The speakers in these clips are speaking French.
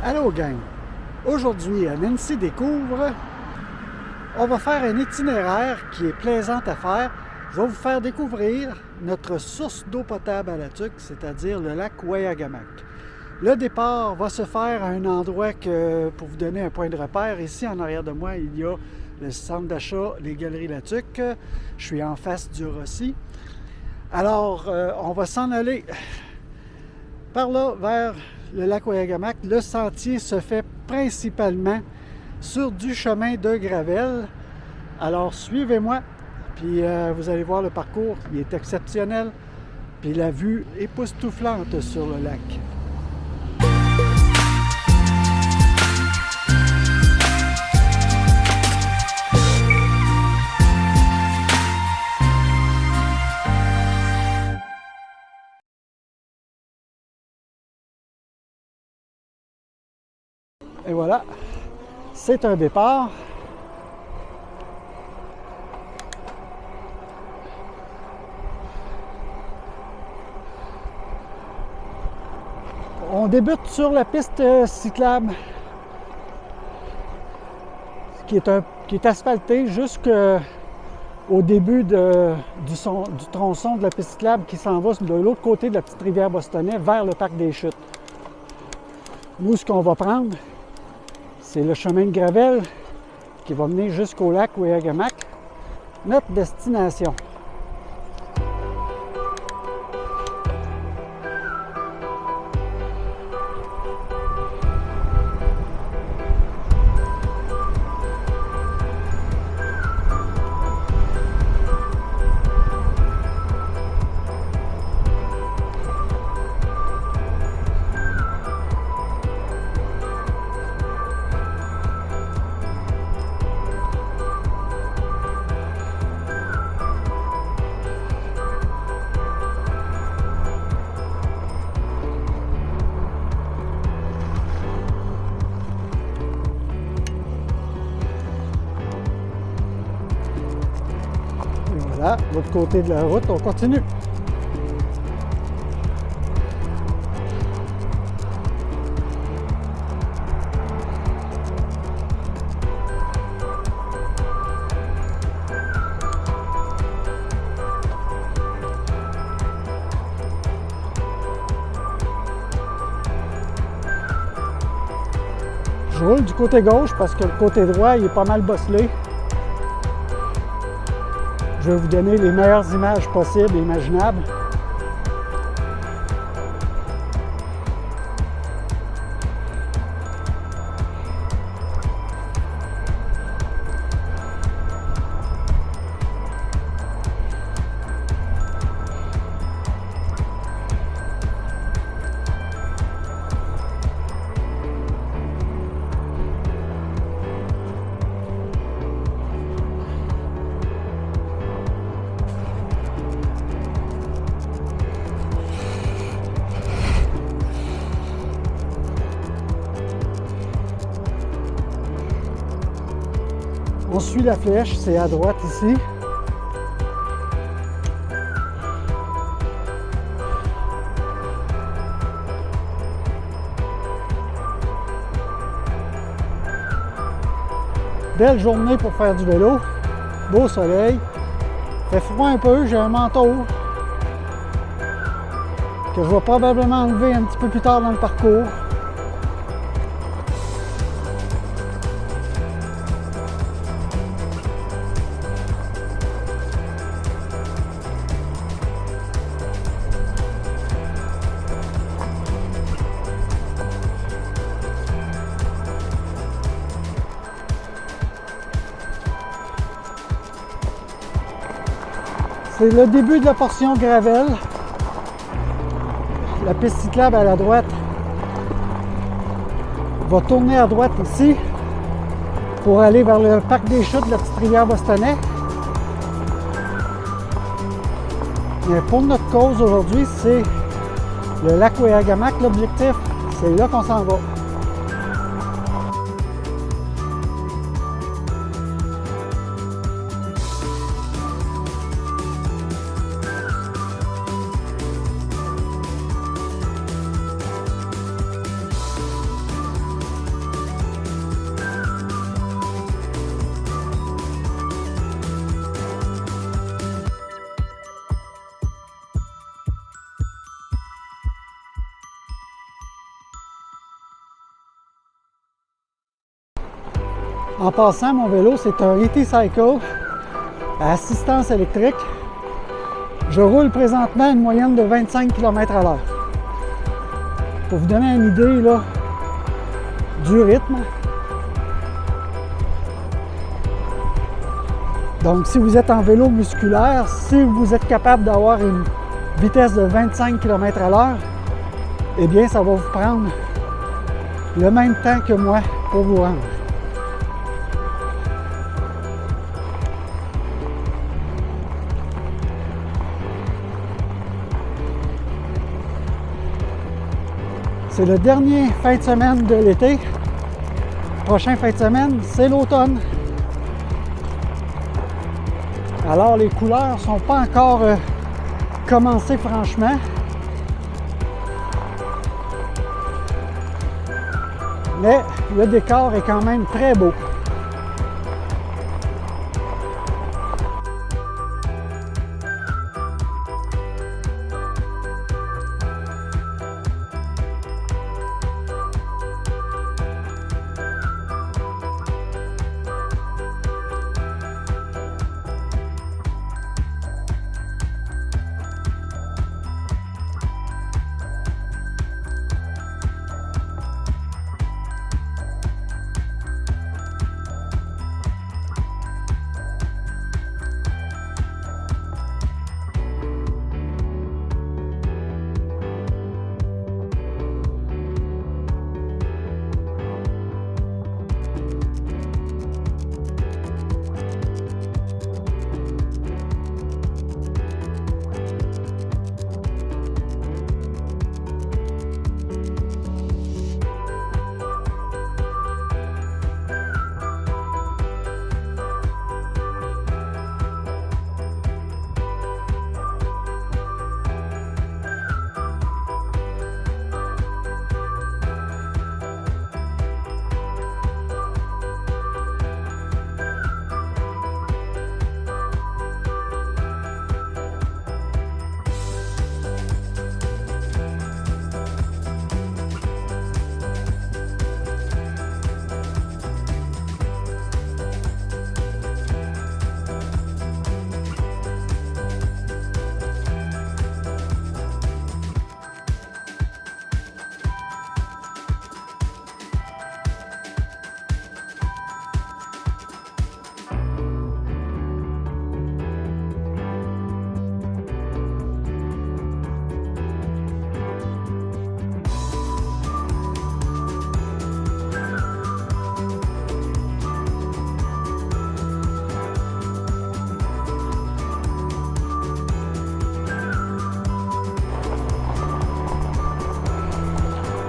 Allô gang! Aujourd'hui, à Nancy Découvre, on va faire un itinéraire qui est plaisant à faire. Je vais vous faire découvrir notre source d'eau potable à la tuque, c'est-à-dire le lac Wayagamack. Le départ va se faire à un endroit que, pour vous donner un point de repère, ici en arrière de moi, il y a le centre d'achat Les Galeries La Tuque. Je suis en face du Rossi. Alors, on va s'en aller par là vers le lac Wayagamack. Le sentier se fait principalement sur du chemin de gravel. Alors suivez-moi, puis vous allez voir le parcours, il est exceptionnel, puis la vue époustouflante sur le lac. Et voilà, c'est un départ. On débute sur la piste cyclable qui est asphaltée jusqu'au début du tronçon de la piste cyclable qui s'en va de l'autre côté de la petite rivière Bostonnais vers le parc des Chutes. Nous, ce qu'on va prendre, c'est le chemin de gravel qui va mener jusqu'au lac Wayagamack, notre destination. Voilà, l'autre côté de la route, on continue. Je roule du côté gauche parce que le côté droit, il est pas mal bosselé. Je vais vous donner les meilleures images possibles et imaginables. On suit la flèche, c'est à droite ici. Belle journée pour faire du vélo. Beau soleil. Fait froid un peu, j'ai un manteau que je vais probablement enlever un petit peu plus tard dans le parcours. C'est le début de la portion gravel. La piste cyclable à la droite va tourner à droite ici pour aller vers le parc des Chutes de la petite rivière Bostonnais. Mais pour notre cause aujourd'hui, c'est le lac Wayagamack. L'objectif, c'est là qu'on s'en va. En passant, mon vélo, c'est un E-Cycle à assistance électrique. Je roule présentement à une moyenne de 25 km/h. Pour vous donner une idée là, du rythme. Donc, si vous êtes en vélo musculaire, si vous êtes capable d'avoir une vitesse de 25 km/h, eh bien, ça va vous prendre le même temps que moi pour vous rendre. C'est le dernier fin de semaine de l'été. Prochain fin de semaine, c'est l'automne. Alors, les couleurs ne sont pas encore commencées franchement. Mais le décor est quand même très beau.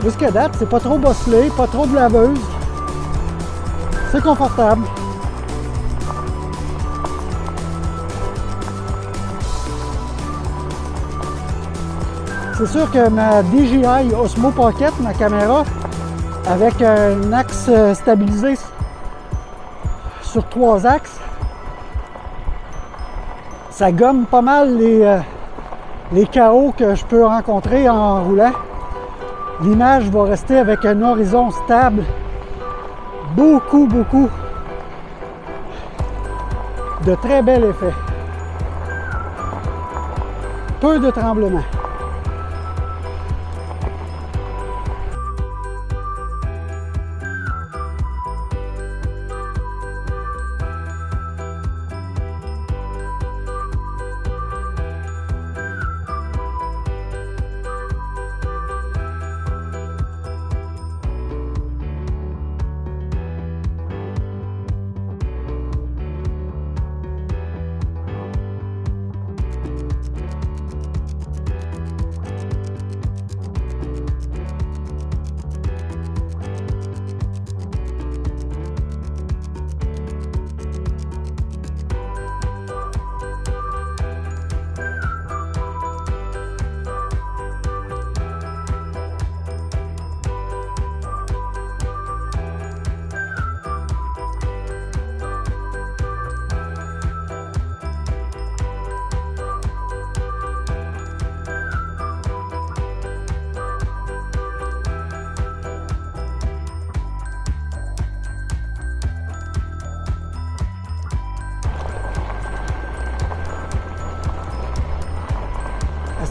Jusqu'à date, c'est pas trop bosselé, pas trop de laveuse. C'est confortable. C'est sûr que ma DJI Osmo Pocket, ma caméra, avec un axe stabilisé sur 3 axes, ça gomme pas mal les chaos que je peux rencontrer en roulant. L'image va rester avec un horizon stable, beaucoup de très bel effet. Peu de tremblements.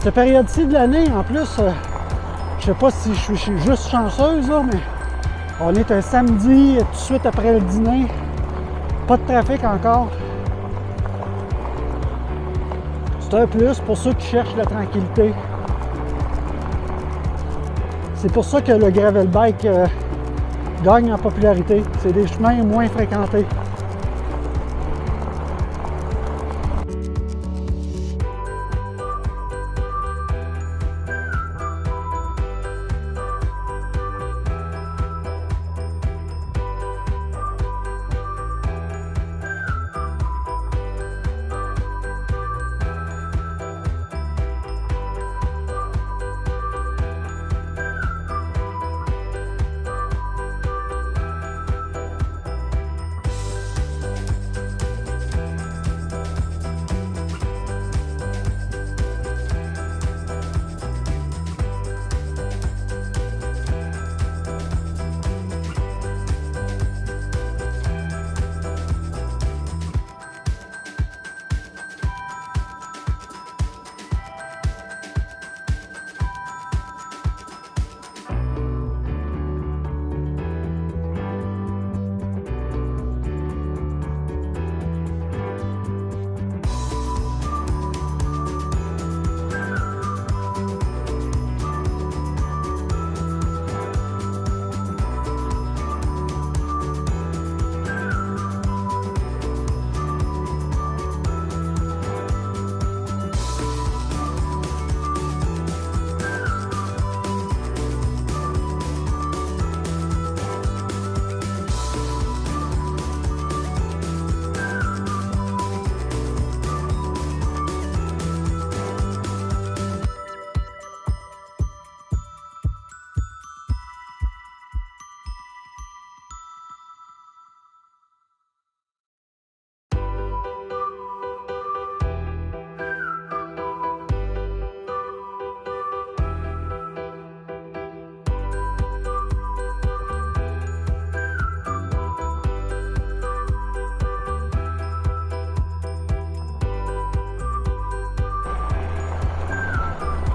cette période-ci de l'année, en plus, je sais pas si je suis juste chanceuse, là, mais on est un samedi, tout de suite après le dîner. Pas de trafic encore. C'est un plus pour ceux qui cherchent la tranquillité. C'est pour ça que le gravel bike gagne en popularité. C'est des chemins moins fréquentés.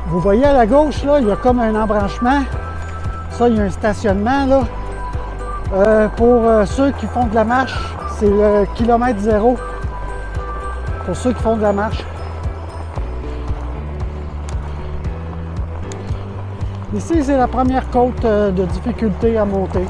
Vous voyez à la gauche, là, il y a comme un embranchement. Ça, il y a un stationnement, là. Pour ceux qui font de la marche, c'est le kilomètre zéro. Pour ceux qui font de la marche. Ici, c'est la première côte de difficulté à monter.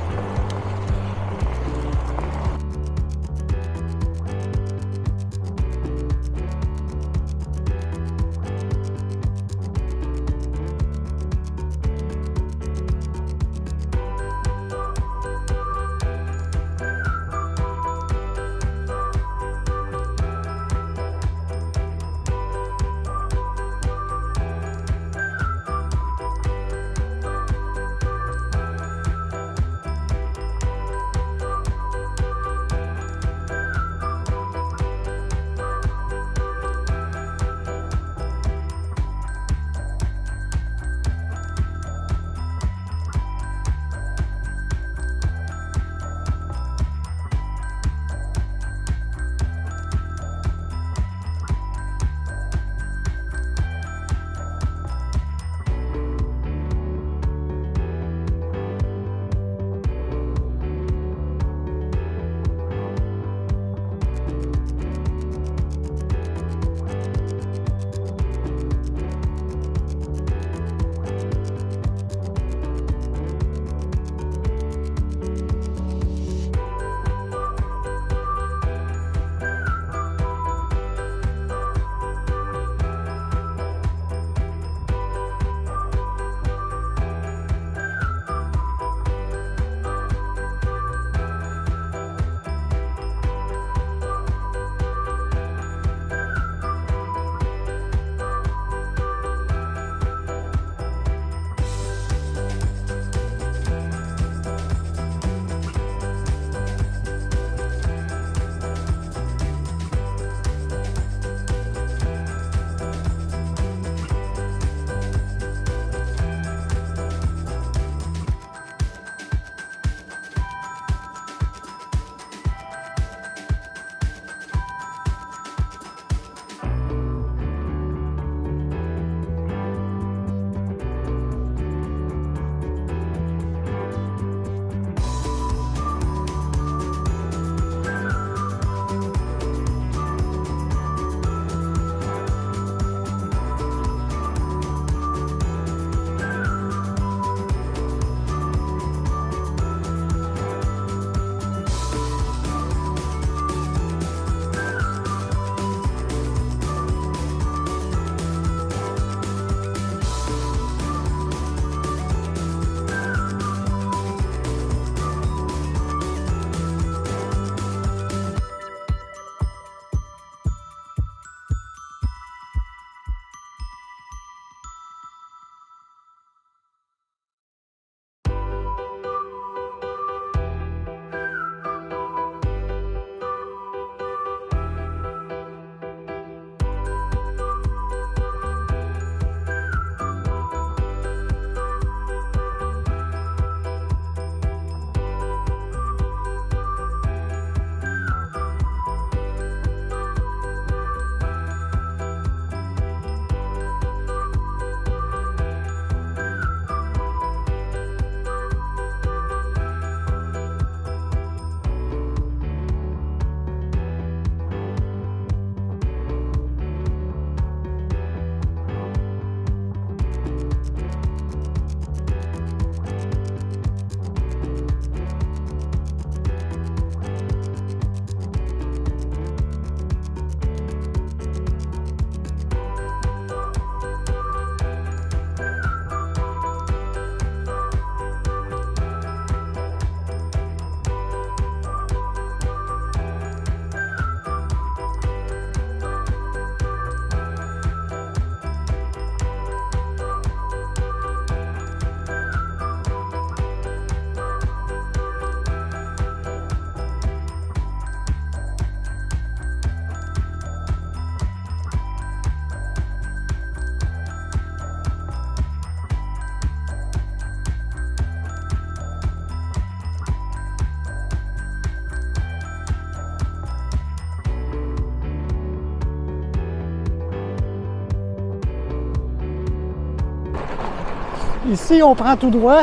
Ici, on prend tout droit.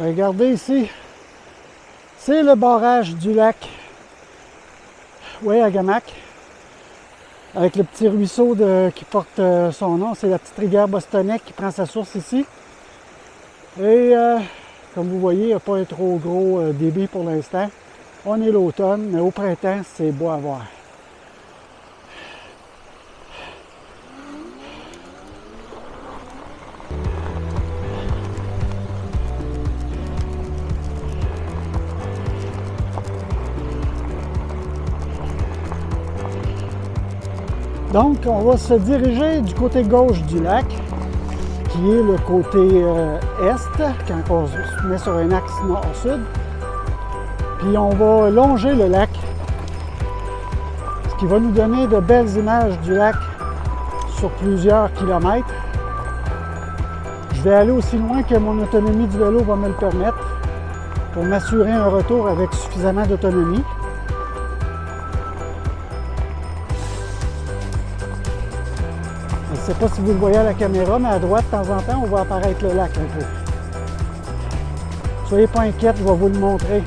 Regardez ici, c'est le barrage du lac Wayagamack, avec le petit ruisseau qui porte son nom. C'est la petite rivière Bostonnais qui prend sa source ici. Et comme vous voyez, il n'y a pas un trop gros débit pour l'instant. On est l'automne, mais au printemps, c'est beau à voir. Donc, on va se diriger du côté gauche du lac, qui est le côté est, quand on se met sur un axe nord-sud. Puis on va longer le lac, ce qui va nous donner de belles images du lac sur plusieurs kilomètres. Je vais aller aussi loin que mon autonomie du vélo va me le permettre pour m'assurer un retour avec suffisamment d'autonomie. Je ne sais pas si vous le voyez à la caméra, mais à droite, de temps en temps, on voit apparaître le lac un peu. Soyez pas inquiets, je vais vous le montrer.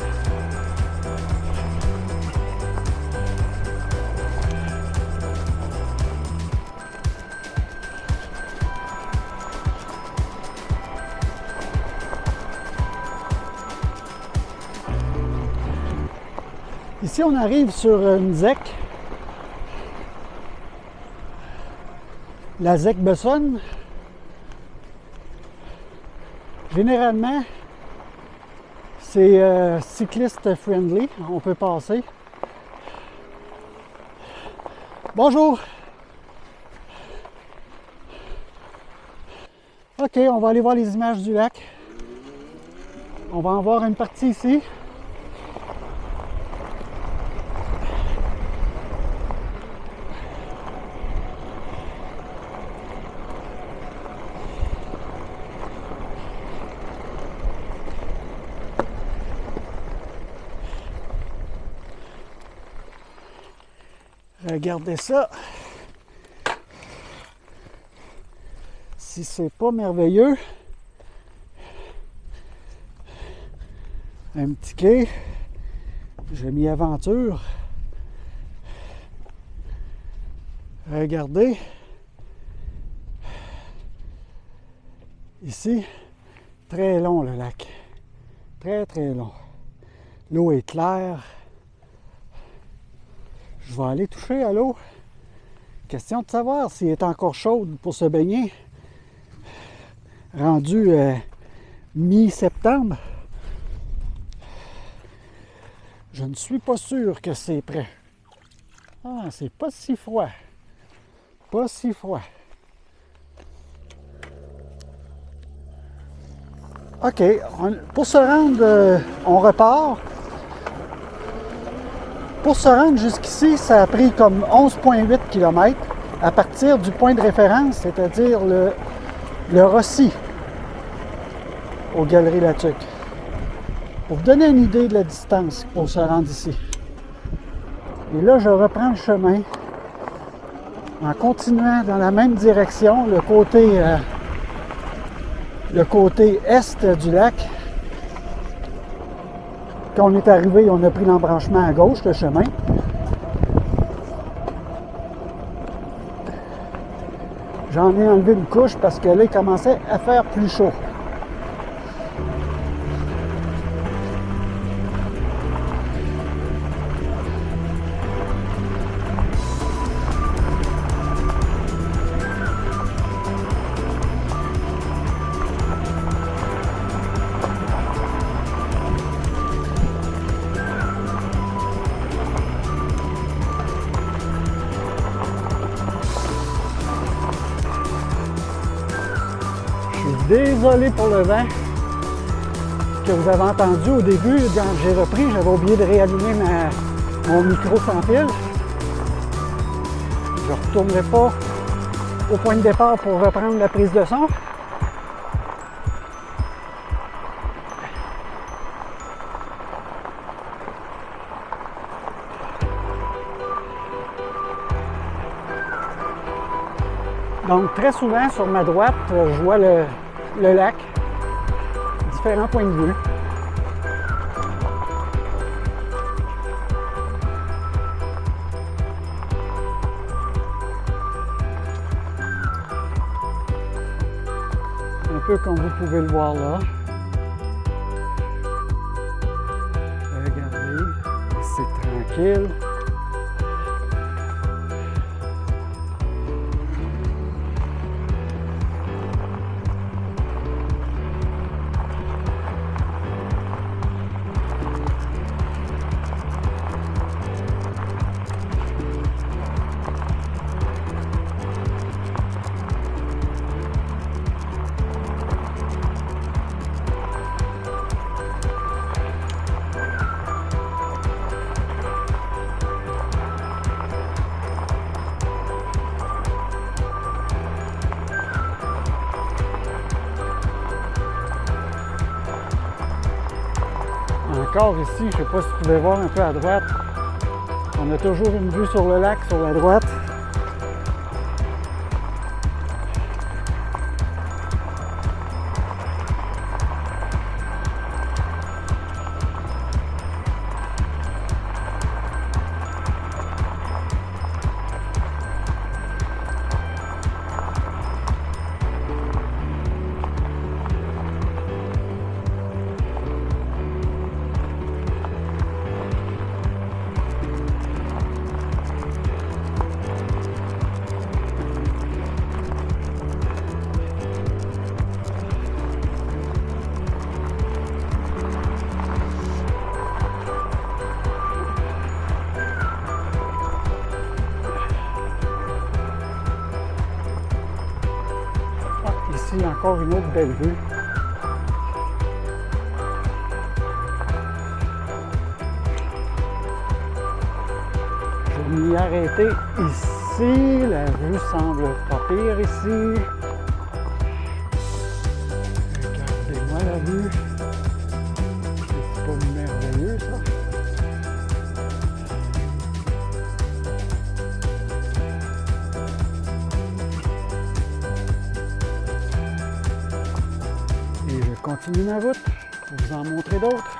Ici, on arrive sur une ZEC. La ZEC Bessonne. Généralement, c'est cycliste friendly, on peut passer. Bonjour! OK, on va aller voir les images du lac. On va en voir une partie ici. Regardez ça. Si c'est pas merveilleux. Un petit quai. Je m'y aventure. Regardez. Ici, très long le lac. Très très long. L'eau est claire. Je vais aller toucher à l'eau. Question de savoir s'il est encore chaude pour se baigner. Rendu mi-septembre. Je ne suis pas sûr que c'est prêt. Ah, c'est pas si froid. Pas si froid. OK. Pour se rendre, on repart. Pour se rendre jusqu'ici, ça a pris comme 11,8 km à partir du point de référence, c'est-à-dire le Rossi, aux Galeries Latuc. Pour vous donner une idée de la distance pour se rendre ici. Et là, je reprends le chemin en continuant dans la même direction, le côté est du lac. Quand on est arrivé, on a pris l'embranchement à gauche, le chemin. J'en ai enlevé une couche parce que là, il commençait à faire plus chaud. Désolé pour le vent que vous avez entendu au début. Quand j'ai repris, j'avais oublié de réallumer mon micro sans fil. Je ne retournerai pas au point de départ pour reprendre la prise de son. Donc très souvent sur ma droite, je vois le lac, différents points de vue. Un peu comme vous pouvez le voir là. Regardez, c'est tranquille. Encore ici, je ne sais pas si vous pouvez voir un peu à droite, on a toujours une vue sur le lac sur la droite. Ici, encore une autre belle vue. Je vais m'y arrêter ici. La vue semble pas pire ici. Regardez-moi la vue. C'est pas merveilleux ça. Je continue ma route pour vous en montrer d'autres.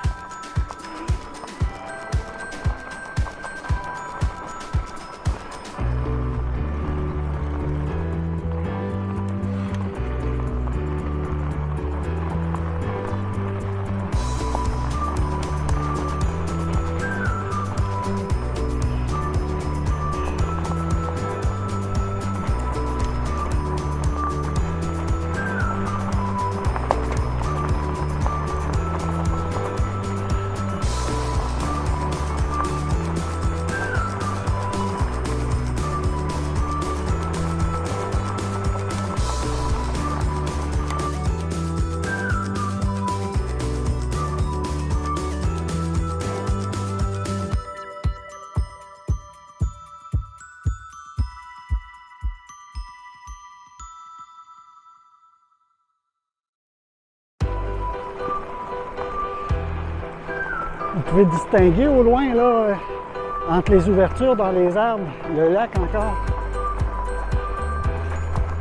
Vous pouvez distinguer au loin, là, entre les ouvertures dans les arbres, le lac encore.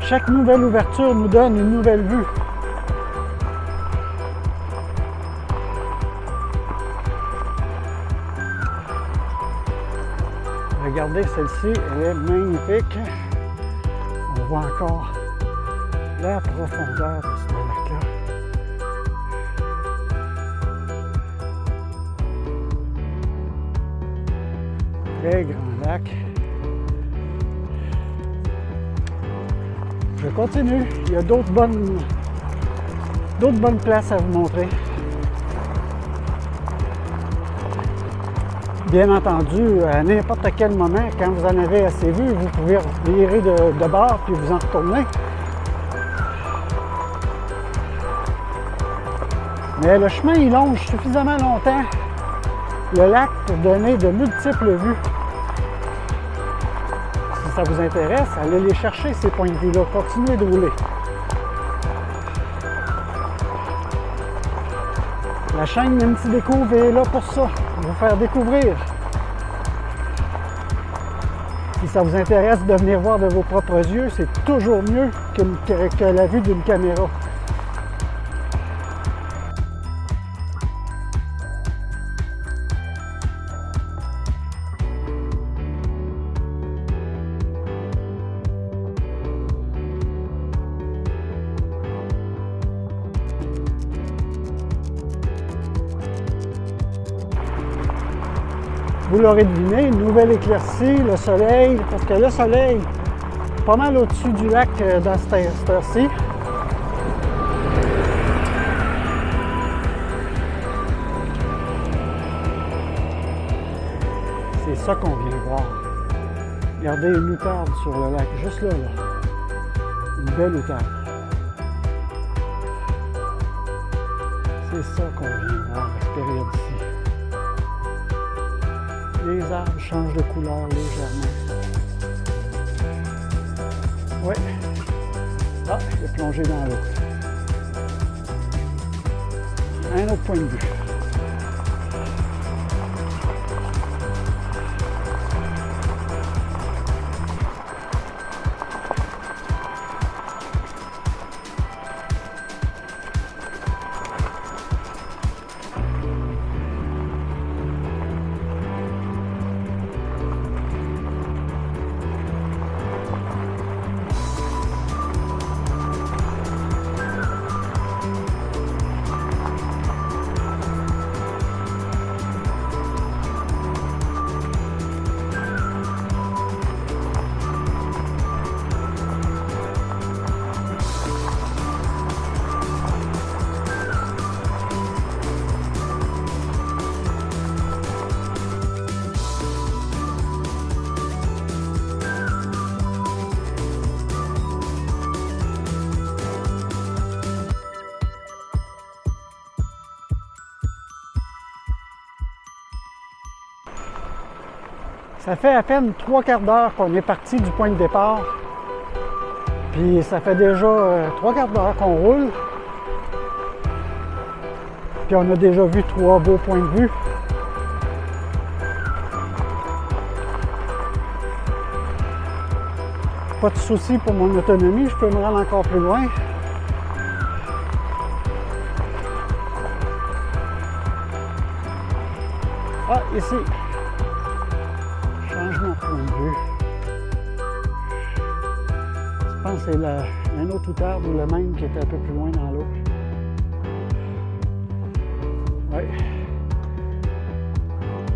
Chaque nouvelle ouverture nous donne une nouvelle vue. Regardez celle-ci, elle est magnifique. On voit encore la profondeur de ce lac-là. Très grand lac. Je continue. Il y a d'autres bonnes places à vous montrer. Bien entendu, à n'importe quel moment, quand vous en avez assez vu, vous pouvez virer de bord puis vous en retourner. Mais le chemin, il longe suffisamment longtemps le lac pour donner de multiples vues. Si ça vous intéresse, allez les chercher ces points de vue-là. Continuez de rouler. La chaîne Nancy Découvre est là pour ça, pour vous faire découvrir Si ça vous intéresse de venir voir de vos propres yeux, c'est toujours mieux que la vue d'une caméra. Vous l'aurez deviné, une nouvelle éclaircie, le soleil, parce que le soleil est pas mal au-dessus du lac dans cette heure-ci. C'est ça qu'on vient voir. Regardez une outarde sur le lac, juste là, Une belle outarde. C'est ça qu'on vient voir à cette période-ci. Les arbres changent de couleur légèrement. Ouais. Ah, il est plongé dans l'eau. Un autre point de vue. Ça fait à peine 3/4 d'heure qu'on est parti du point de départ. Puis ça fait déjà 3/4 d'heure qu'on roule. Puis on a déjà vu 3 beaux points de vue. Pas de souci pour mon autonomie, je peux me rendre encore plus loin. Ah, ici. Changement de point de vue. Je pense que c'est un autre outarde ou le même qui était un peu plus loin dans l'eau. Oui.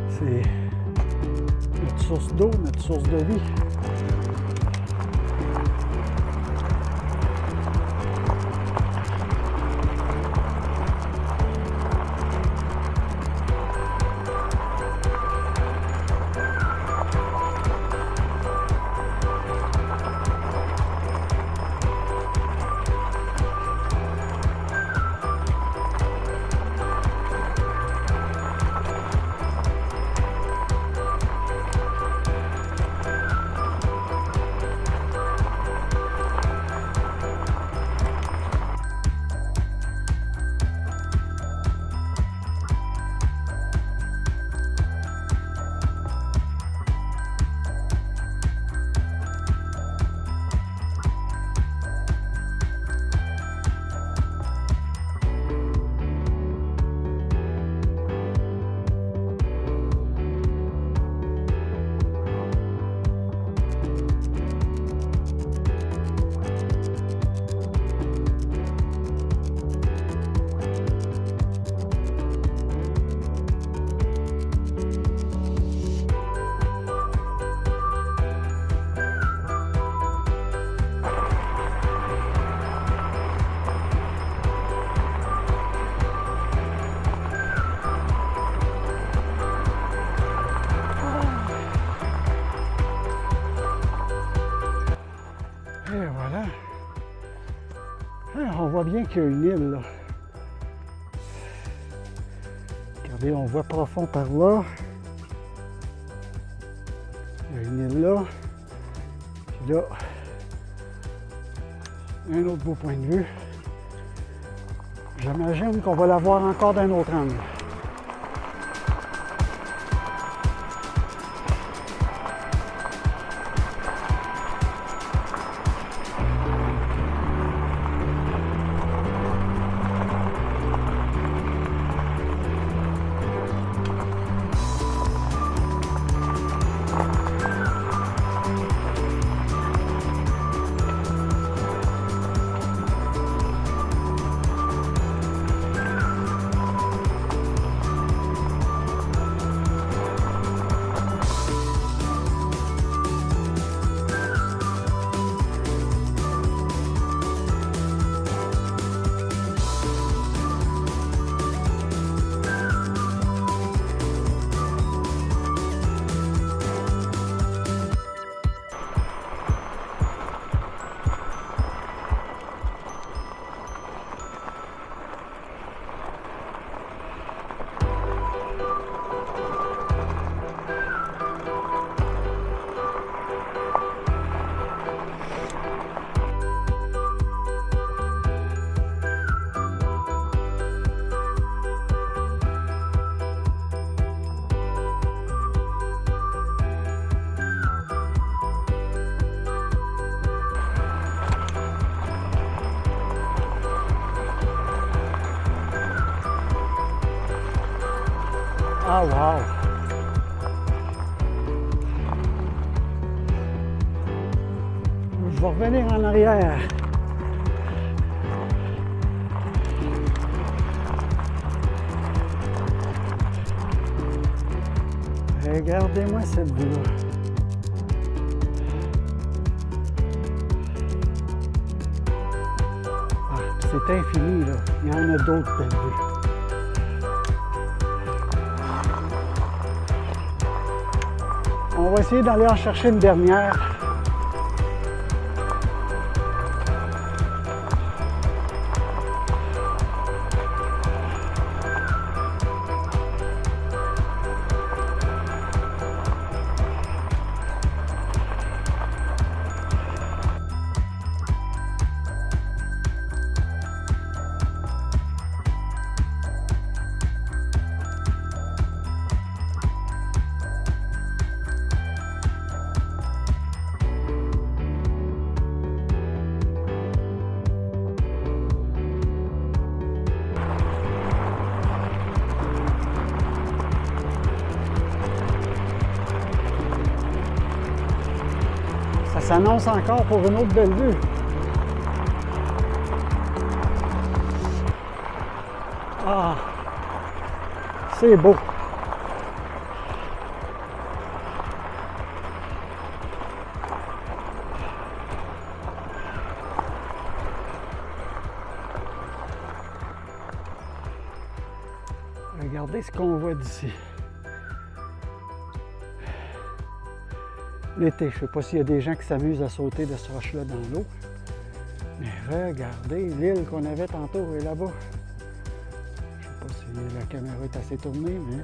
C'est notre source d'eau, notre source de vie. Et voilà. Alors, on voit bien qu'il y a une île là. Regardez, on voit profond par là. Il y a une île là. Puis là, un autre beau point de vue. J'imagine qu'on va la voir encore d'un autre angle. Ah, wow! Je vais revenir en arrière. Regardez-moi cette vue-là. Ah, c'est infini, là. Il y en a d'autres belles vues. On va essayer d'aller en chercher une dernière. Ça s'annonce encore pour une autre belle vue. Ah, c'est beau. Regardez ce qu'on voit d'ici. L'été, je ne sais pas s'il y a des gens qui s'amusent à sauter de ce roche-là dans l'eau. Mais regardez, l'île qu'on avait tantôt est là-bas. Je ne sais pas si la caméra est assez tournée, mais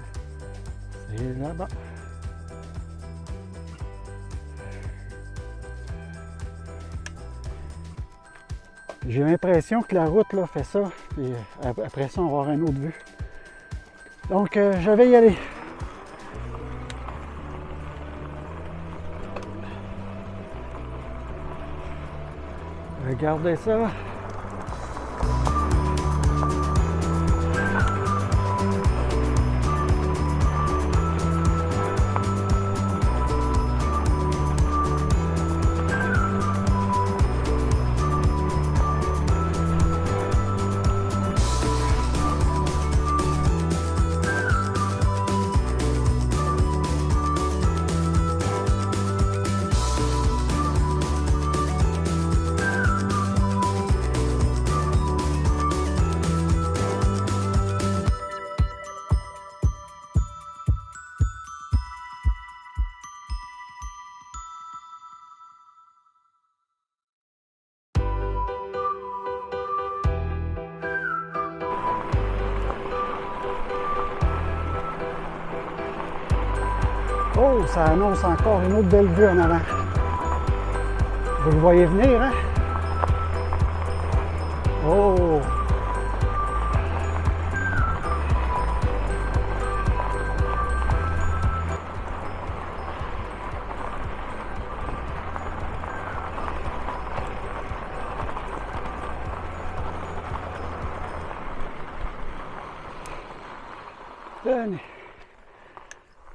c'est là-bas. J'ai l'impression que la route là, fait ça, et après ça, on va avoir une autre vue. Donc, je vais y aller. Regardez ça. Oh, ça annonce encore une autre belle vue en avant. Vous le voyez venir, hein? Oh! Tenez.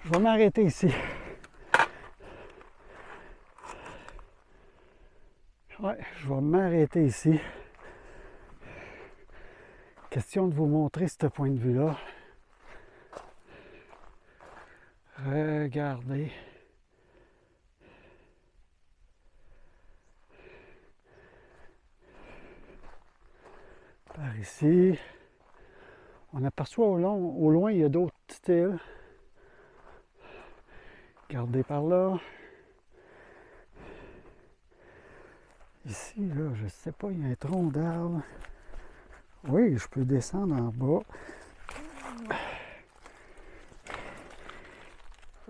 Je vais m'arrêter ici. Ouais, je vais m'arrêter ici. Question de vous montrer ce point de vue-là. Regardez. Par ici. On aperçoit au loin, il y a d'autres petites îles. Regardez par là. Ici, là, je ne sais pas, il y a un tronc d'arbre. Oui, je peux descendre en bas.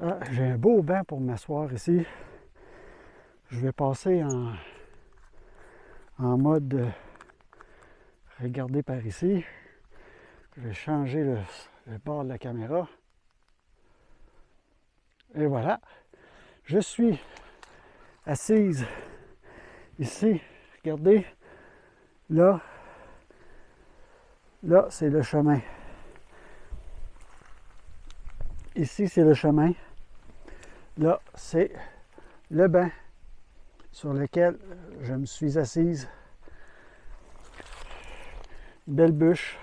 Ah, j'ai un beau banc pour m'asseoir ici. Je vais passer en mode regarder par ici. Je vais changer le bord de la caméra. Et voilà, je suis assise ici. Regardez, là c'est le chemin. ici, c'est le chemin. Là, c'est le banc sur lequel je me suis assise. Une belle bûche.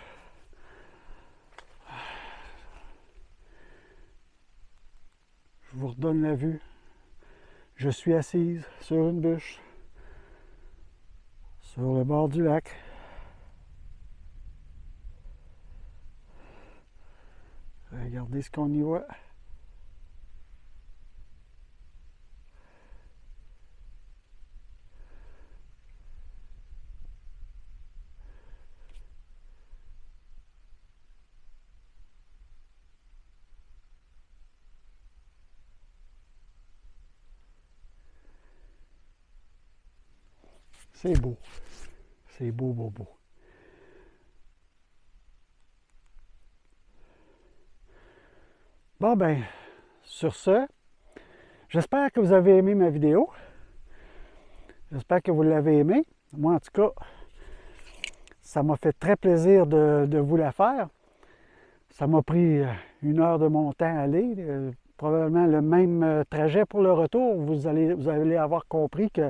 Je vous redonne la vue. Je suis assise sur une bûche, sur le bord du lac. Regardez ce qu'on y voit. C'est beau. C'est beau, beau, beau. Bon ben, sur ce, j'espère que vous avez aimé ma vidéo. J'espère que vous l'avez aimé. Moi, en tout cas, ça m'a fait très plaisir de vous la faire. Ça m'a pris 1 heure de mon temps à aller. Probablement le même trajet pour le retour. Vous allez avoir compris que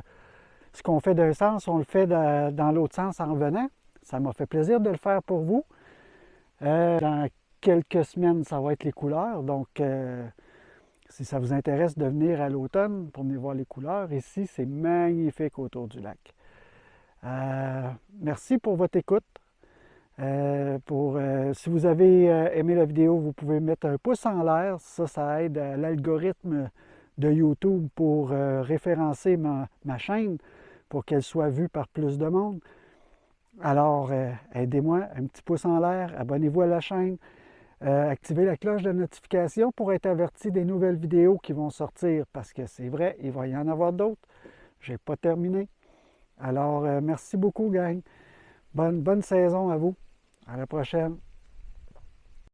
ce qu'on fait d'un sens, on le fait dans l'autre sens en revenant. Ça m'a fait plaisir de le faire pour vous. Dans quelques semaines, ça va être les couleurs. Donc, si ça vous intéresse de venir à l'automne pour venir voir les couleurs, ici, c'est magnifique autour du lac. Merci pour votre écoute. Si vous avez aimé la vidéo, vous pouvez mettre un pouce en l'air. Ça aide à l'algorithme de YouTube pour référencer ma chaîne, pour qu'elle soit vue par plus de monde. Alors, aidez-moi, un petit pouce en l'air, abonnez-vous à la chaîne, activez la cloche de notification pour être averti des nouvelles vidéos qui vont sortir, parce que c'est vrai, il va y en avoir d'autres. Je n'ai pas terminé. Alors, merci beaucoup, gang. Bonne saison à vous. À la prochaine.